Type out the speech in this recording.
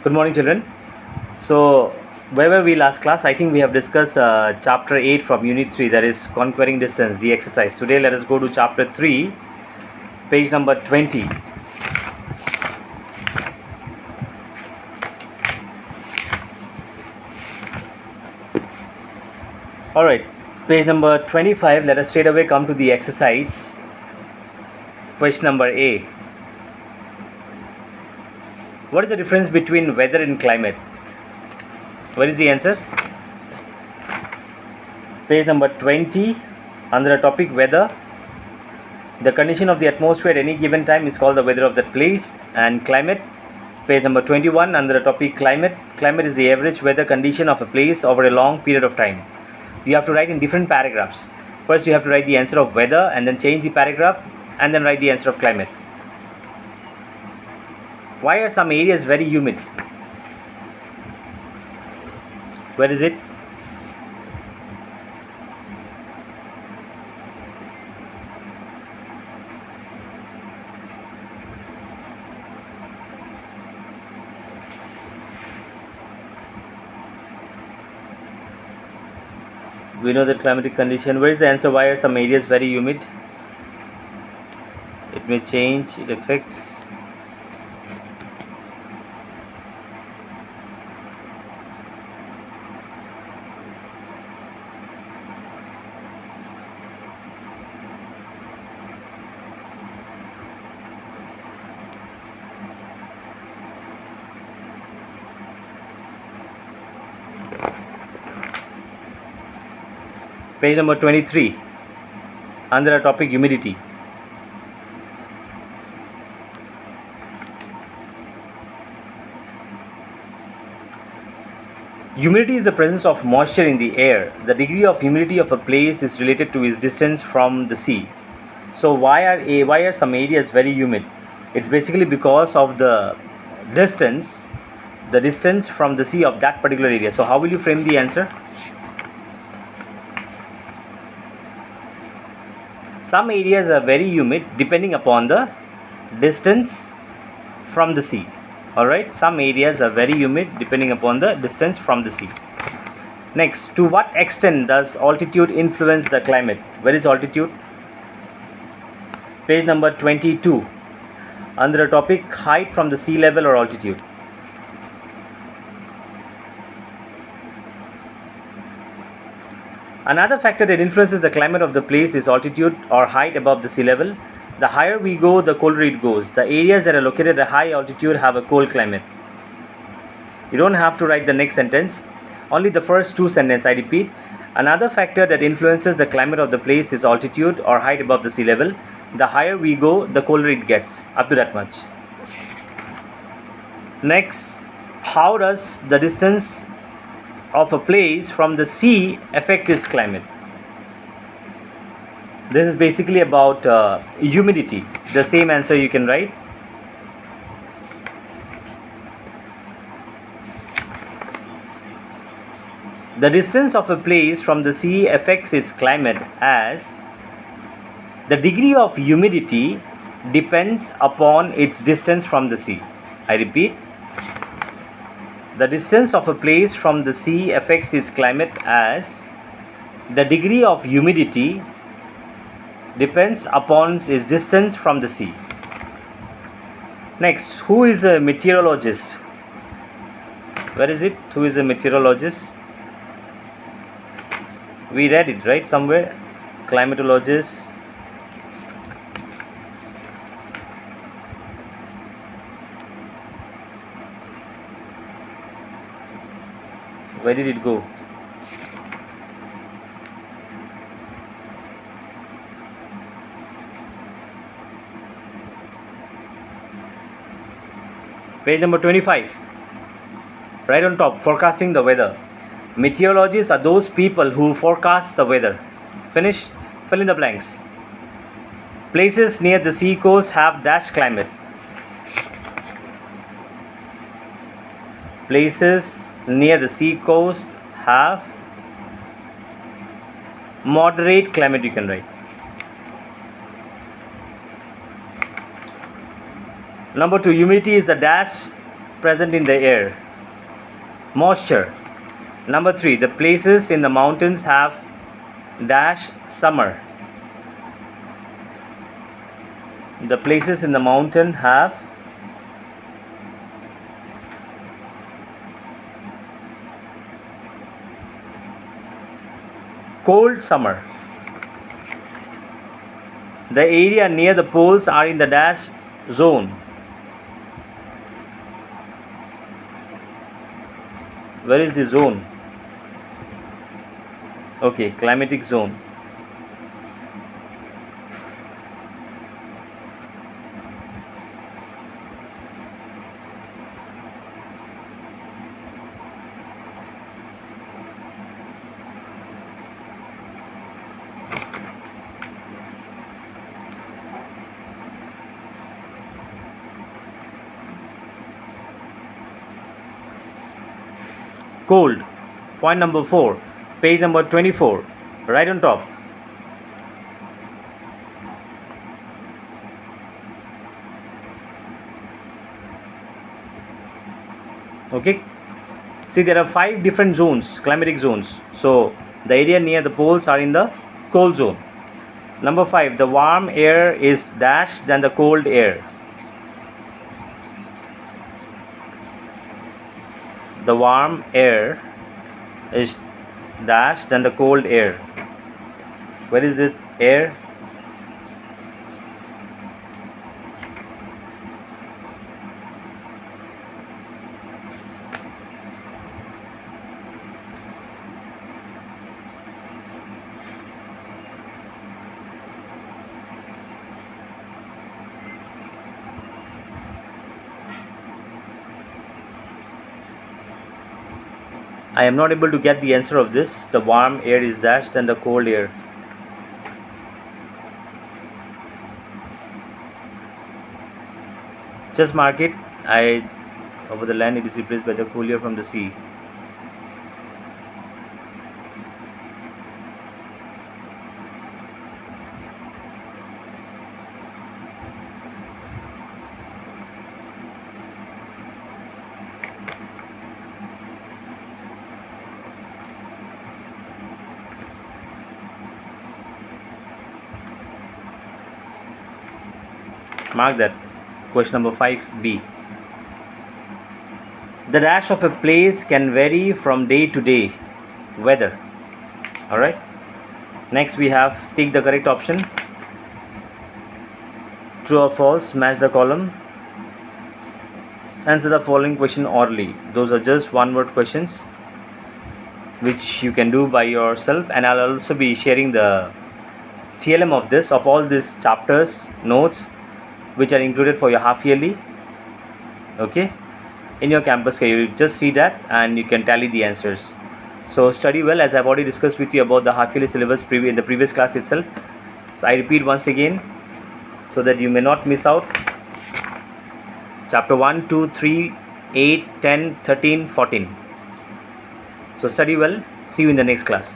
Good morning, children. So, wherever we last class, I think we have discussed chapter 8 from unit 3, that is conquering distance, the exercise. Today, let us go to chapter 3, page number 20. Alright, page number 25. Let us straight away come to the exercise. Question number A. What is the difference between weather and climate? What is the answer? Page number 20, under the topic weather. The condition of the atmosphere at any given time is called the weather of that place. And climate, page number 21, under the topic climate. Climate is the average weather condition of a place over a long period of time. You have to write in different paragraphs. First, you have to write the answer of weather and then change the paragraph and then write the answer of climate. Why are some areas very humid? Where is it? We know that climatic condition. Where is the answer? Why are some areas very humid? It may change, it affects. Page number 23, under the topic humidity. Humidity is the presence of moisture in the air. The degree of humidity of a place is related to its distance from the sea. So why are some areas very humid? It's basically because of the distance from the sea of that particular area. So how will you frame the answer? Some areas are very humid depending upon the distance from the sea. Alright, some areas are very humid depending upon the distance from the sea. Next, to what extent does altitude influence the climate? Where is altitude? Page number 22, under the topic height from the sea level or altitude. Another factor that influences the climate of the place is altitude or height above the sea level. The higher we go, the colder it goes. The areas that are located at a high altitude have a cold climate. You don't have to write the next sentence, only the first two sentences. I repeat, another factor that influences the climate of the place is altitude or height above the sea level. The higher we go, the colder it gets, up to that much. Next, how does the distance of a place from the sea affect its climate? This is basically about humidity. The same answer you can write. The distance of a place from the sea affects its climate as the degree of humidity depends upon its distance from the sea. I repeat, the distance of a place from the sea affects its climate as the degree of humidity depends upon its distance from the sea. Next, who is a meteorologist? Where is it? Who is a meteorologist? We read it, right, somewhere. Climatologist. Where did it go? Page number 25. Right on top, forecasting the weather. Meteorologists are those people who forecast the weather. Finish. Fill in the blanks. Places near the sea coast have dash climate. Places near the sea coast have moderate climate, you can write. Number 2, humidity is the dash present in the air? Moisture. Number 3, the places in the mountains have dash summer. The places in the mountain have cold summer. The area near the poles are in the dash zone. Where is the zone? Okay, climatic zone. Cold. Point number 4, page number 24, right on top. Okay, see, there are 5 different zones, climatic zones. So the area near the poles are in the cold zone. Number 5, the warm air is dash than the cold air. The warm air is dash than the cold air. Where is it? Air. I am not able to get the answer of this. The warm air is dash than the cold air. Just mark it. Over the land it is replaced by the cool air from the sea. Mark that. Question number 5b. The dash of a place can vary from day to day. Weather. Alright. Next we have take the correct option. True or false, match the column. Answer the following question orally. Those are just one word questions which you can do by yourself, and I'll also be sharing the TLM of all these chapters, notes which are included for your half yearly, okay, in your campus. You just see that and you can tally the answers. So study well, as I've already discussed with you about the half yearly syllabus in the previous class itself. So I repeat once again so that you may not miss out. Chapter 1, 2, 3, 8, 10, 13, 14. So study well. See you in the next class.